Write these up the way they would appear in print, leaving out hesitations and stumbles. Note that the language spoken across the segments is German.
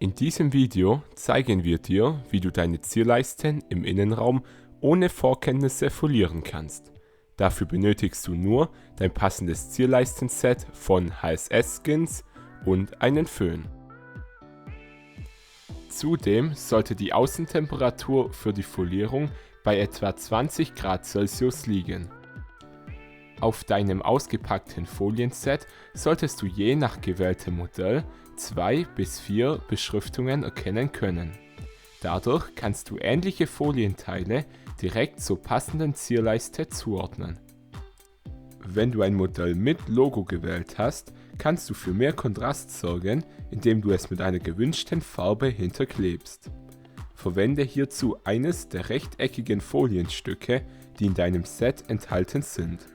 In diesem Video zeigen wir dir, wie du deine Zierleisten im Innenraum ohne Vorkenntnisse folieren kannst. Dafür benötigst du nur dein passendes Zierleistenset von HSS Skins und einen Föhn. Zudem sollte die Außentemperatur für die Folierung bei etwa 20 Grad Celsius liegen. Auf deinem ausgepackten Folienset solltest du je nach gewähltem Modell 2 bis 4 Beschriftungen erkennen können. Dadurch kannst du ähnliche Folienteile direkt zur passenden Zierleiste zuordnen. Wenn du ein Modell mit Logo gewählt hast, kannst du für mehr Kontrast sorgen, indem du es mit einer gewünschten Farbe hinterklebst. Verwende hierzu eines der rechteckigen Folienstücke, die in deinem Set enthalten sind.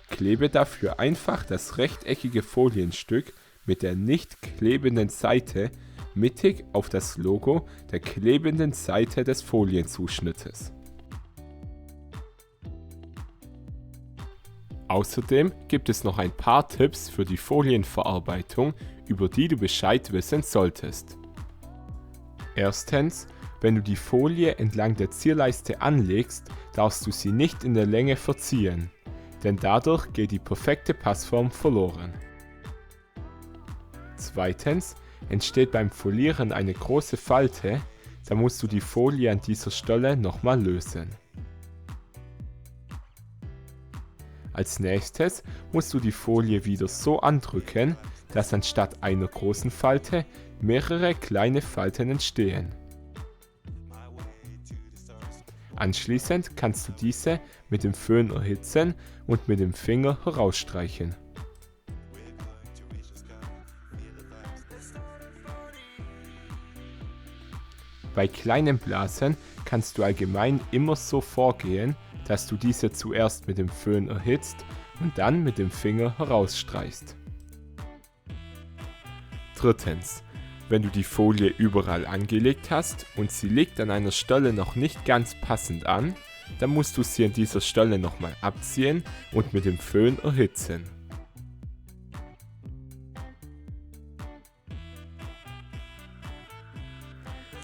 Klebe dafür einfach das rechteckige Folienstück mit der nicht klebenden Seite mittig auf das Logo der klebenden Seite des Folienzuschnittes. Außerdem gibt es noch ein paar Tipps für die Folienverarbeitung, über die du Bescheid wissen solltest. Erstens, wenn du die Folie entlang der Zierleiste anlegst, darfst du sie nicht in der Länge verziehen, denn dadurch geht die perfekte Passform verloren. Zweitens, entsteht beim Folieren eine große Falte, dann musst du die Folie an dieser Stelle nochmal lösen. Als nächstes musst du die Folie wieder so andrücken, dass anstatt einer großen Falte mehrere kleine Falten entstehen. Anschließend kannst du diese mit dem Föhn erhitzen und mit dem Finger herausstreichen. Bei kleinen Blasen kannst du allgemein immer so vorgehen, dass du diese zuerst mit dem Föhn erhitzt und dann mit dem Finger herausstreichst. Drittens, wenn du die Folie überall angelegt hast und sie liegt an einer Stelle noch nicht ganz passend an, dann musst du sie an dieser Stelle nochmal abziehen und mit dem Föhn erhitzen.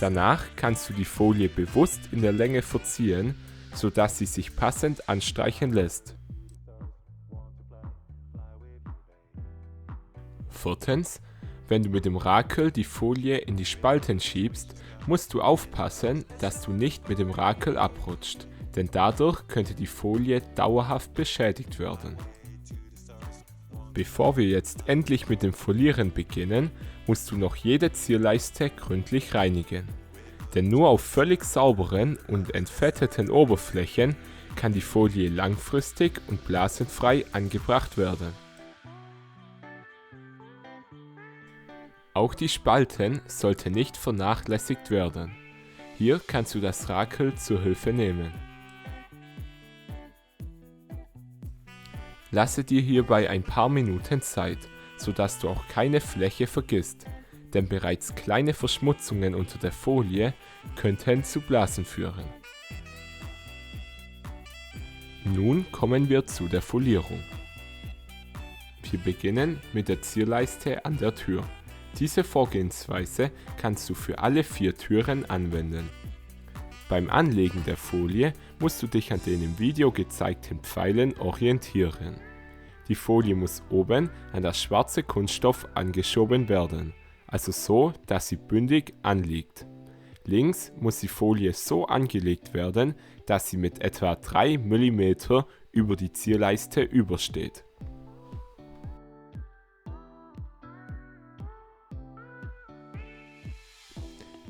Danach kannst du die Folie bewusst in der Länge verziehen, sodass sie sich passend anstreichen lässt. Viertens, wenn du mit dem Rakel die Folie in die Spalten schiebst, musst du aufpassen, dass du nicht mit dem Rakel abrutscht, denn dadurch könnte die Folie dauerhaft beschädigt werden. Bevor wir jetzt endlich mit dem Folieren beginnen, musst du noch jede Zierleiste gründlich reinigen. Denn nur auf völlig sauberen und entfetteten Oberflächen kann die Folie langfristig und blasenfrei angebracht werden. Auch die Spalten sollten nicht vernachlässigt werden. Hier kannst du das Rakel zur Hilfe nehmen. Lasse dir hierbei ein paar Minuten Zeit, sodass du auch keine Fläche vergisst, denn bereits kleine Verschmutzungen unter der Folie könnten zu Blasen führen. Nun kommen wir zu der Folierung. Wir beginnen mit der Zierleiste an der Tür. Diese Vorgehensweise kannst du für alle 4 Türen anwenden. Beim Anlegen der Folie musst du dich an den im Video gezeigten Pfeilen orientieren. Die Folie muss oben an das schwarze Kunststoff angeschoben werden, also so, dass sie bündig anliegt. Links muss die Folie so angelegt werden, dass sie mit etwa 3 mm über die Zierleiste übersteht.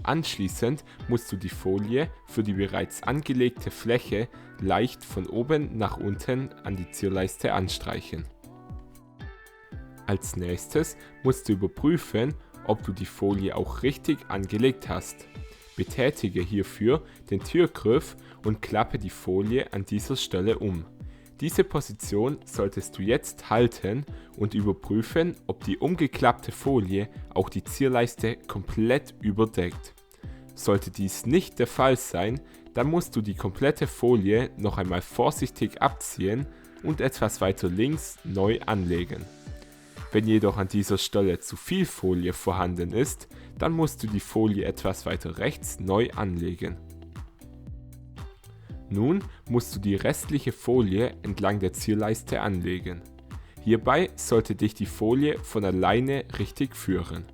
Anschließend musst du die Folie für die bereits angelegte Fläche leicht von oben nach unten an die Zierleiste anstreichen. Als nächstes musst du überprüfen, ob du die Folie auch richtig angelegt hast. Betätige hierfür den Türgriff und klappe die Folie an dieser Stelle um. Diese Position solltest du jetzt halten und überprüfen, ob die umgeklappte Folie auch die Zierleiste komplett überdeckt. Sollte dies nicht der Fall sein, dann musst du die komplette Folie noch einmal vorsichtig abziehen und etwas weiter links neu anlegen. Wenn jedoch an dieser Stelle zu viel Folie vorhanden ist, dann musst du die Folie etwas weiter rechts neu anlegen. Nun musst du die restliche Folie entlang der Zierleiste anlegen. Hierbei sollte dich die Folie von alleine richtig führen.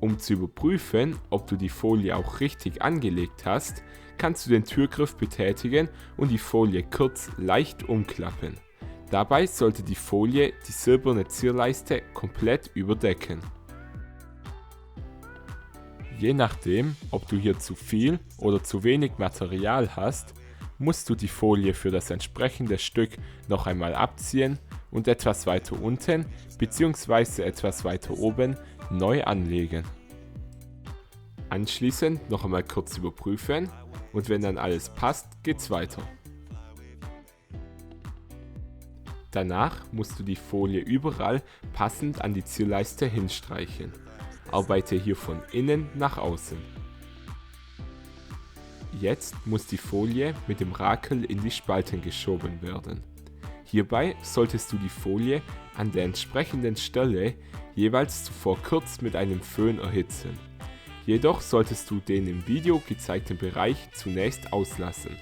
Um zu überprüfen, ob du die Folie auch richtig angelegt hast, kannst du den Türgriff betätigen und die Folie kurz leicht umklappen. Dabei sollte die Folie die silberne Zierleiste komplett überdecken. Je nachdem, ob du hier zu viel oder zu wenig Material hast, musst du die Folie für das entsprechende Stück noch einmal abziehen und etwas weiter unten bzw. etwas weiter oben neu anlegen. Anschließend noch einmal kurz überprüfen und wenn dann alles passt, geht's weiter. Danach musst du die Folie überall passend an die Zierleiste hinstreichen. Arbeite hier von innen nach außen. Jetzt muss die Folie mit dem Rakel in die Spalten geschoben werden. Hierbei solltest du die Folie an der entsprechenden Stelle jeweils zuvor kurz mit einem Föhn erhitzen. Jedoch solltest du den im Video gezeigten Bereich zunächst auslassen.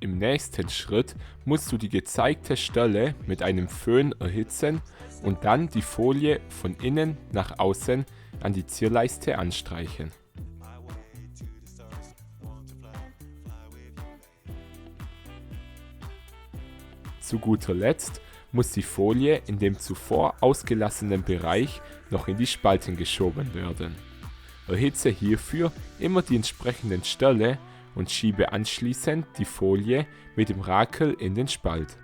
Im nächsten Schritt musst du die gezeigte Stelle mit einem Föhn erhitzen und dann die Folie von innen nach außen an die Zierleiste anstreichen. Zu guter Letzt muss die Folie in dem zuvor ausgelassenen Bereich noch in die Spalten geschoben werden. Erhitze hierfür immer die entsprechenden Stelle und schiebe anschließend die Folie mit dem Rakel in den Spalt.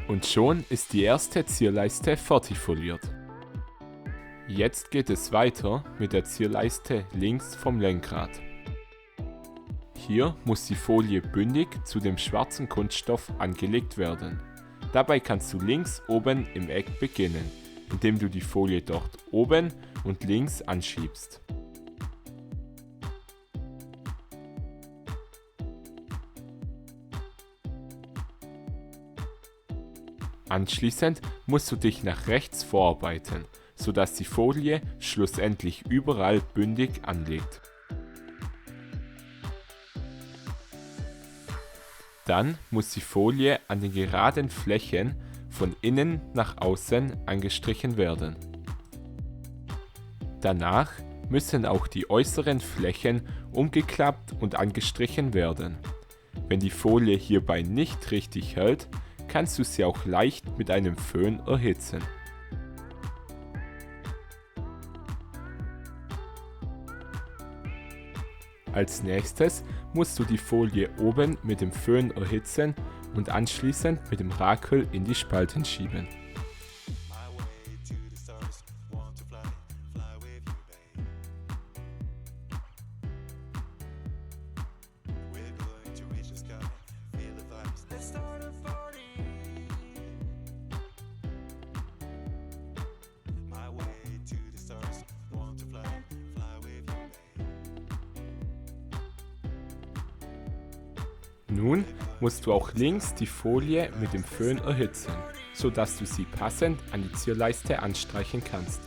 Und schon ist die erste Zierleiste fertig foliert. Jetzt geht es weiter mit der Zierleiste links vom Lenkrad. Hier muss die Folie bündig zu dem schwarzen Kunststoff angelegt werden. Dabei kannst du links oben im Eck beginnen, indem du die Folie dort oben und links anschiebst. Anschließend musst du dich nach rechts vorarbeiten, sodass die Folie schlussendlich überall bündig anliegt. Dann muss die Folie an den geraden Flächen von innen nach außen angestrichen werden. Danach müssen auch die äußeren Flächen umgeklappt und angestrichen werden. Wenn die Folie hierbei nicht richtig hält, kannst du sie auch leicht mit einem Föhn erhitzen. Als nächstes musst du die Folie oben mit dem Föhn erhitzen und anschließend mit dem Rakel in die Spalten schieben. Nun musst du auch links die Folie mit dem Föhn erhitzen, sodass du sie passend an die Zierleiste anstreichen kannst.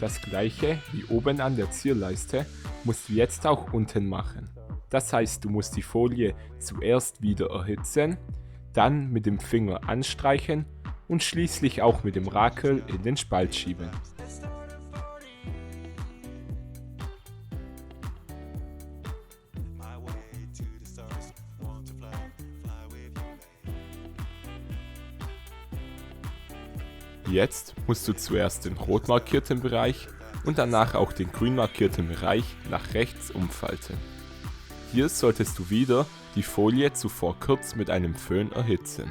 Das gleiche wie oben an der Zierleiste musst du jetzt auch unten machen. Das heißt, du musst die Folie zuerst wieder erhitzen, dann mit dem Finger anstreichen und schließlich auch mit dem Rakel in den Spalt schieben. Jetzt musst du zuerst den rot markierten Bereich und danach auch den grün markierten Bereich nach rechts umfalten. Hier solltest du wieder die Folie zuvor kurz mit einem Föhn erhitzen.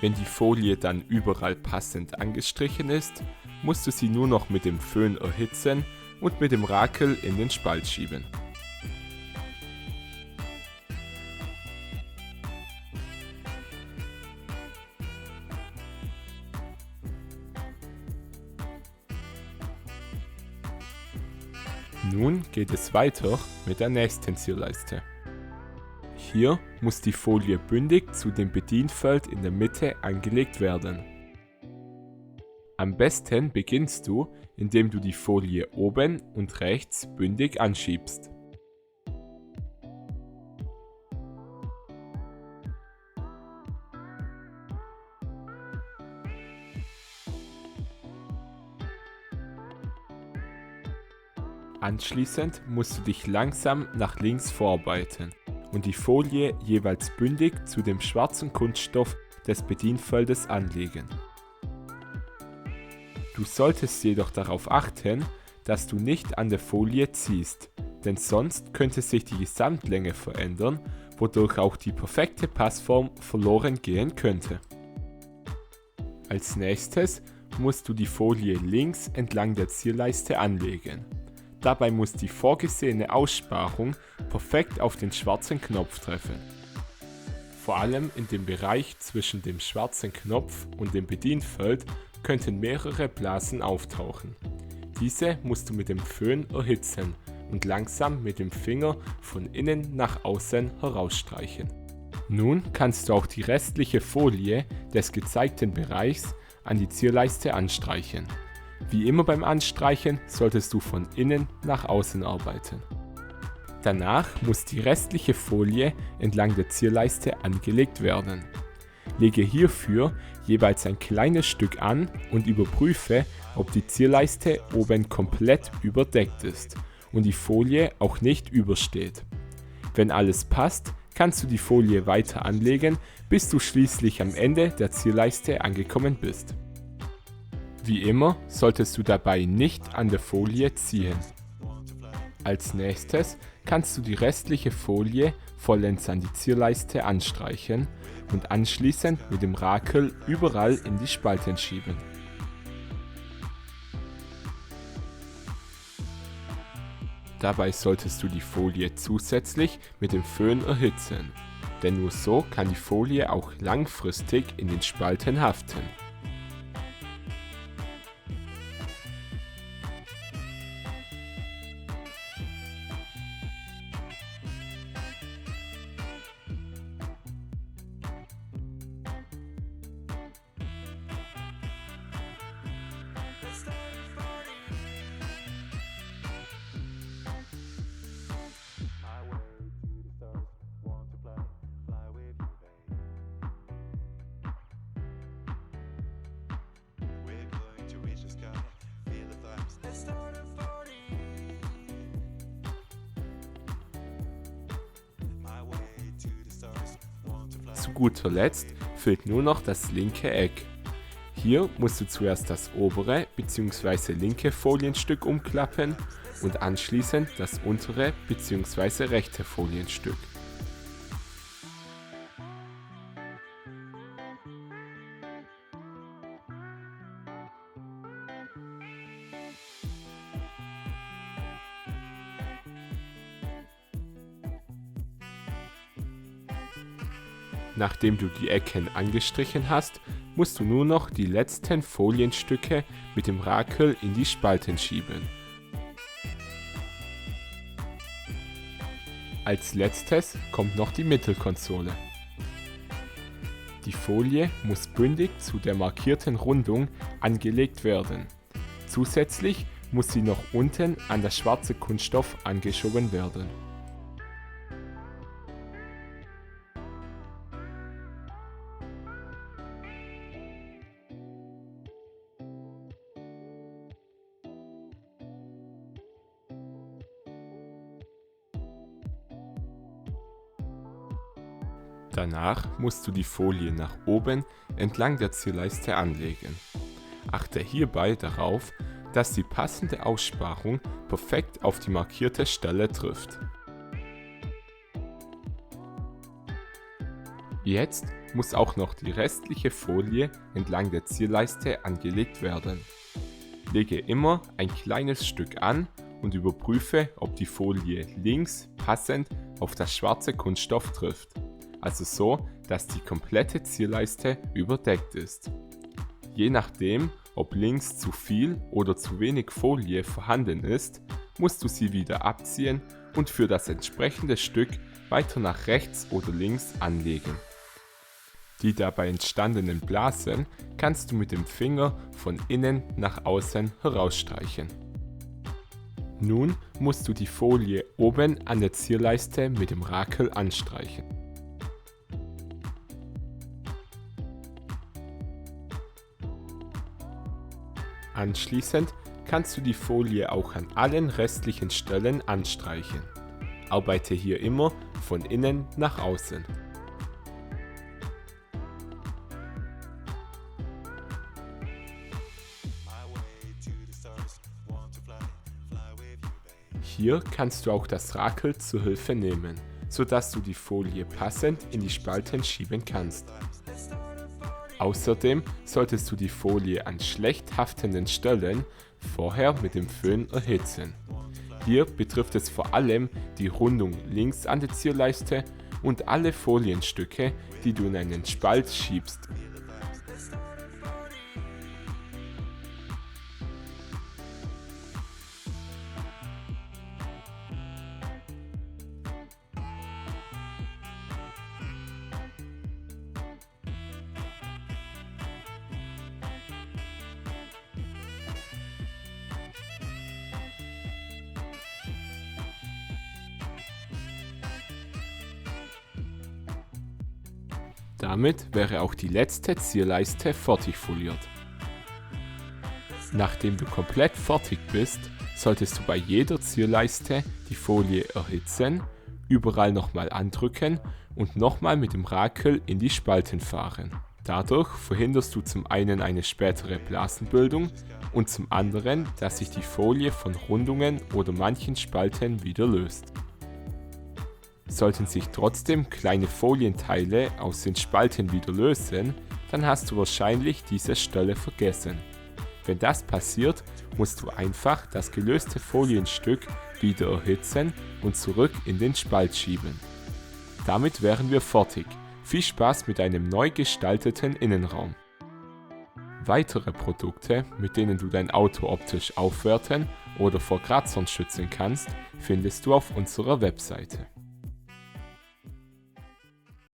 Wenn die Folie dann überall passend angestrichen ist, musst du sie nur noch mit dem Föhn erhitzen und mit dem Rakel in den Spalt schieben. Nun geht es weiter mit der nächsten Zierleiste. Hier muss die Folie bündig zu dem Bedienfeld in der Mitte angelegt werden. Am besten beginnst du, indem du die Folie oben und rechts bündig anschiebst. Anschließend musst du dich langsam nach links vorarbeiten und die Folie jeweils bündig zu dem schwarzen Kunststoff des Bedienfeldes anlegen. Du solltest jedoch darauf achten, dass du nicht an der Folie ziehst, denn sonst könnte sich die Gesamtlänge verändern, wodurch auch die perfekte Passform verloren gehen könnte. Als nächstes musst du die Folie links entlang der Zierleiste anlegen. Dabei muss die vorgesehene Aussparung perfekt auf den schwarzen Knopf treffen. Vor allem in dem Bereich zwischen dem schwarzen Knopf und dem Bedienfeld könnten mehrere Blasen auftauchen. Diese musst du mit dem Föhn erhitzen und langsam mit dem Finger von innen nach außen herausstreichen. Nun kannst du auch die restliche Folie des gezeigten Bereichs an die Zierleiste anstreichen. Wie immer beim Anstreichen solltest du von innen nach außen arbeiten. Danach muss die restliche Folie entlang der Zierleiste angelegt werden. Lege hierfür jeweils ein kleines Stück an und überprüfe, ob die Zierleiste oben komplett überdeckt ist und die Folie auch nicht übersteht. Wenn alles passt, kannst du die Folie weiter anlegen, bis du schließlich am Ende der Zierleiste angekommen bist. Wie immer solltest du dabei nicht an der Folie ziehen. Als nächstes kannst du die restliche Folie vollends an die Zierleiste anstreichen und anschließend mit dem Rakel überall in die Spalten schieben. Dabei solltest du die Folie zusätzlich mit dem Föhn erhitzen, denn nur so kann die Folie auch langfristig in den Spalten haften. zu guter Letzt fehlt nur noch das linke Eck. Hier musst du zuerst das obere bzw. linke Folienstück umklappen und anschließend das untere bzw. rechte Folienstück. Nachdem du die Ecken angestrichen hast, musst du nur noch die letzten Folienstücke mit dem Rakel in die Spalten schieben. Als letztes kommt noch die Mittelkonsole. Die Folie muss bündig zu der markierten Rundung angelegt werden. Zusätzlich muss sie noch unten an das schwarze Kunststoff angeschoben werden. Danach musst du die Folie nach oben entlang der Zierleiste anlegen. Achte hierbei darauf, dass die passende Aussparung perfekt auf die markierte Stelle trifft. Jetzt muss auch noch die restliche Folie entlang der Zierleiste angelegt werden. Lege immer ein kleines Stück an und überprüfe, ob die Folie links passend auf das schwarze Kunststoff trifft. Also so, dass die komplette Zierleiste überdeckt ist. Je nachdem, ob links zu viel oder zu wenig Folie vorhanden ist, musst du sie wieder abziehen und für das entsprechende Stück weiter nach rechts oder links anlegen. Die dabei entstandenen Blasen kannst du mit dem Finger von innen nach außen herausstreichen. Nun musst du die Folie oben an der Zierleiste mit dem Rakel anstreichen. Anschließend kannst du die Folie auch an allen restlichen Stellen anstreichen. Arbeite hier immer von innen nach außen. Hier kannst du auch das Rakel zur Hilfe nehmen, sodass du die Folie passend in die Spalten schieben kannst. Außerdem solltest du die Folie an schlecht haftenden Stellen vorher mit dem Föhn erhitzen. Hier betrifft es vor allem die Rundung links an der Zierleiste und alle Folienstücke, die du in einen Spalt schiebst. Damit wäre auch die letzte Zierleiste fertig foliert. Nachdem du komplett fertig bist, solltest du bei jeder Zierleiste die Folie erhitzen, überall nochmal andrücken und nochmal mit dem Rakel in die Spalten fahren. Dadurch verhinderst du zum einen eine spätere Blasenbildung und zum anderen, dass sich die Folie von Rundungen oder manchen Spalten wieder löst. Sollten sich trotzdem kleine Folienteile aus den Spalten wieder lösen, dann hast du wahrscheinlich diese Stelle vergessen. Wenn das passiert, musst du einfach das gelöste Folienstück wieder erhitzen und zurück in den Spalt schieben. Damit wären wir fertig. Viel Spaß mit einem neu gestalteten Innenraum. Weitere Produkte, mit denen du dein Auto optisch aufwerten oder vor Kratzern schützen kannst, findest du auf unserer Webseite.